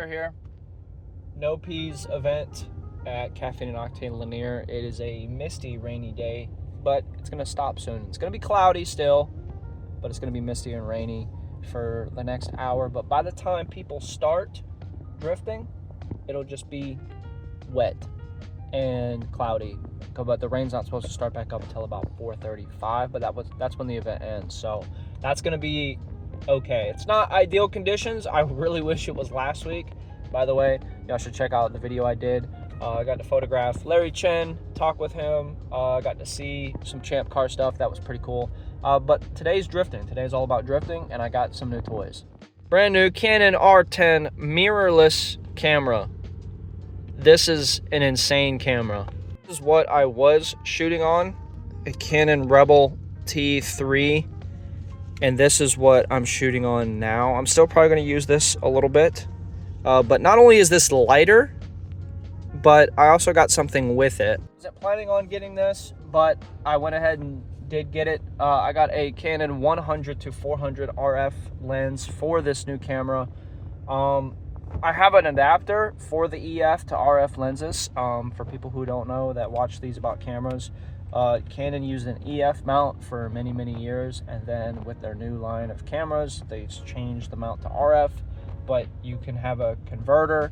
here. NOPI's event at Caffeine and Octane Lanier. It is a misty, rainy day, but it's gonna stop soon. It's gonna be cloudy still, but it's gonna be misty and rainy for the next hour. But by the time people start drifting, it'll just be wet and cloudy. But the rain's not supposed to start back up until about 4:35, but that's when the event ends. So that's gonna be okay. It's not ideal conditions. I really wish it was last week. By the way, y'all should check out the video I did. I got to photograph Larry Chen, talk with him. I got to see some Champ Car stuff. That was pretty cool. But today's drifting. Today's all about drifting, and I got some new toys. Brand new Canon R10 mirrorless camera. This is an insane camera. This is what I was shooting on, a Canon Rebel T3, and this is what I'm shooting on now. I'm still probably going to use this a little bit, but not only is this lighter, but I also got something with it. I wasn't planning on getting this, but I went ahead and did get it. I got a Canon 100-400 RF lens for this new camera. I have an adapter for the EF to RF lenses. For people who don't know that watch these about cameras, Canon used an EF mount for many, many years, and then with their new line of cameras, they changed the mount to RF, but you can have a converter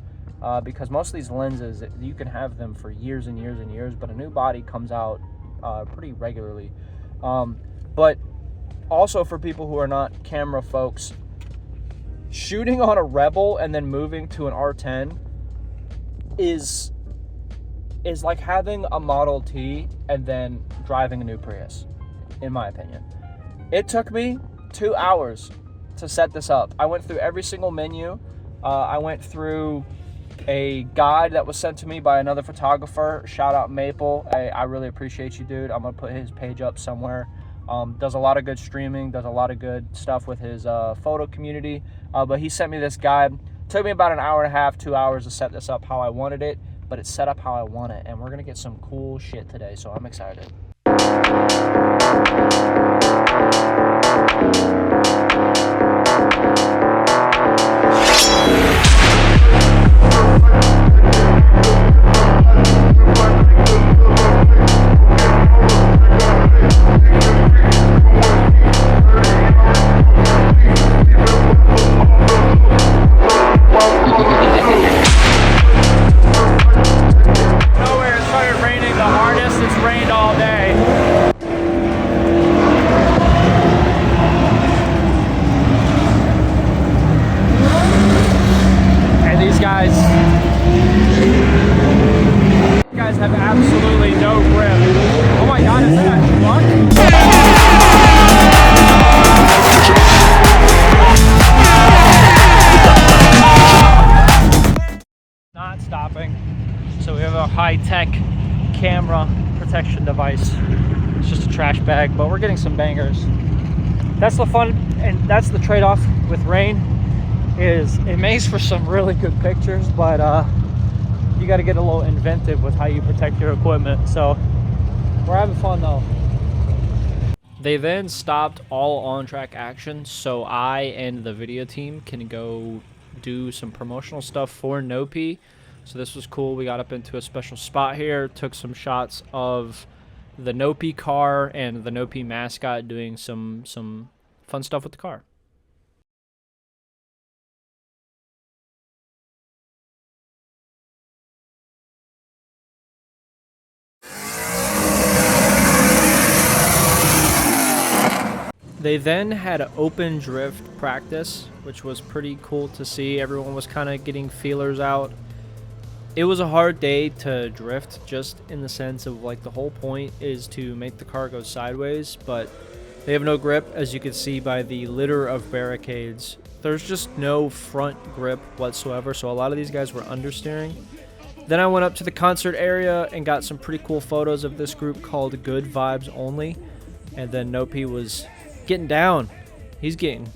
because most of these lenses, you can have them for years and years and years, but a new body comes out pretty regularly. But also for people who are not camera folks, shooting on a Rebel and then moving to an R10 is like having a Model T and then driving a new Prius, in my opinion. It took me 2 hours to set this up. I went through every single menu. I went through a guide that was sent to me by another photographer. Shout out Maple. I really appreciate you, dude. I'm gonna put his page up somewhere. Does a lot of good streaming, does a lot of good stuff with his photo community. But he sent me this guide. Took me about an hour and a half, 2 hours to set this up how I wanted it, but it's set up how I want it. And we're gonna get some cool shit today, so I'm excited. Have absolutely no grip. Oh my god, is that a truck? Not stopping. So we have a high-tech camera protection device. It's just a trash bag, but we're getting some bangers. That's the fun, and that's the trade-off with rain, is it makes for some really good pictures, but you got to get a little inventive with how you protect your equipment. So we're having fun though. They then stopped all on-track action, so I and the video team can go do some promotional stuff for NOPI. So this was cool. We got up into a special spot here, took some shots of the NOPI car and the NOPI mascot doing some fun stuff with the car. They then had an open drift practice, which was pretty cool to see. Everyone was kind of getting feelers out. It was a hard day to drift, just in the sense of like the whole point is to make the car go sideways, but they have no grip, as you can see by the litter of barricades. There's just no front grip whatsoever, so a lot of these guys were understeering. Then I went up to the concert area and got some pretty cool photos of this group called Good Vibes Only, and then NOPI was getting down. He's getting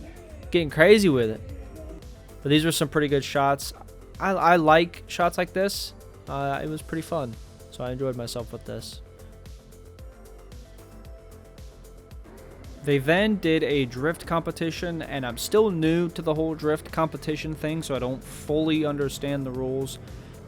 crazy with it. But these were some pretty good shots. I like shots like this. It was pretty fun, so I enjoyed myself with this. They then did a drift competition, and I'm still new to the whole drift competition thing, so I don't fully understand the rules.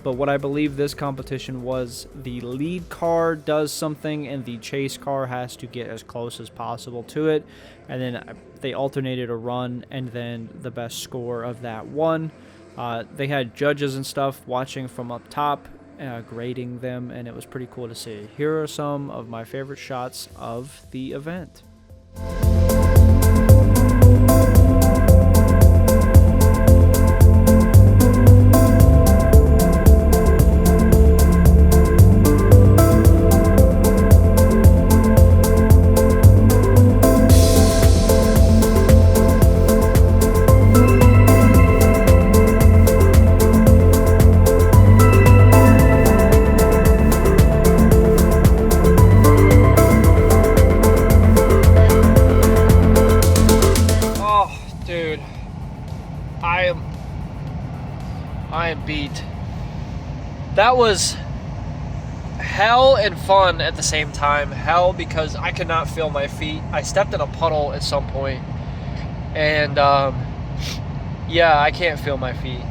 But what I believe this competition was, the lead car does something and the chase car has to get as close as possible to it. And then they alternated a run, and then the best score of that won. They had judges and stuff watching from up top, grading them, and it was pretty cool to see. Here are some of my favorite shots of the event. I am beat. That was hell and fun at the same time. Hell because I could not feel my feet. I stepped in a puddle at some point, and yeah, I can't feel my feet.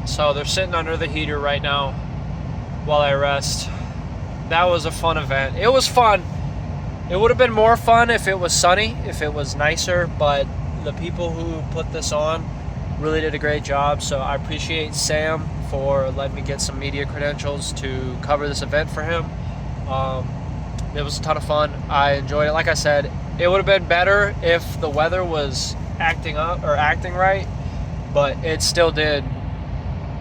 So they're sitting under the heater right now while I rest. That was a fun event. It was fun. It would have been more fun if it was sunny, if it was nicer, but the people who put this on really did a great job. So I appreciate Sam for letting me get some media credentials to cover this event for him. It was a ton of fun. I enjoyed it. Like I said, it would have been better if the weather was acting up or acting right, but it still did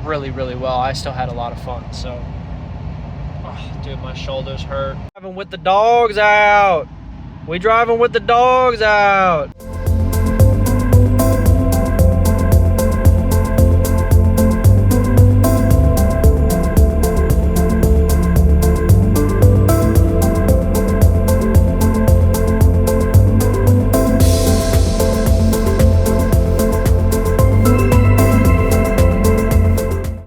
really, really well. I still had a lot of fun. So, oh, dude, my shoulders hurt. Driving with the dogs out. We driving with the dogs out.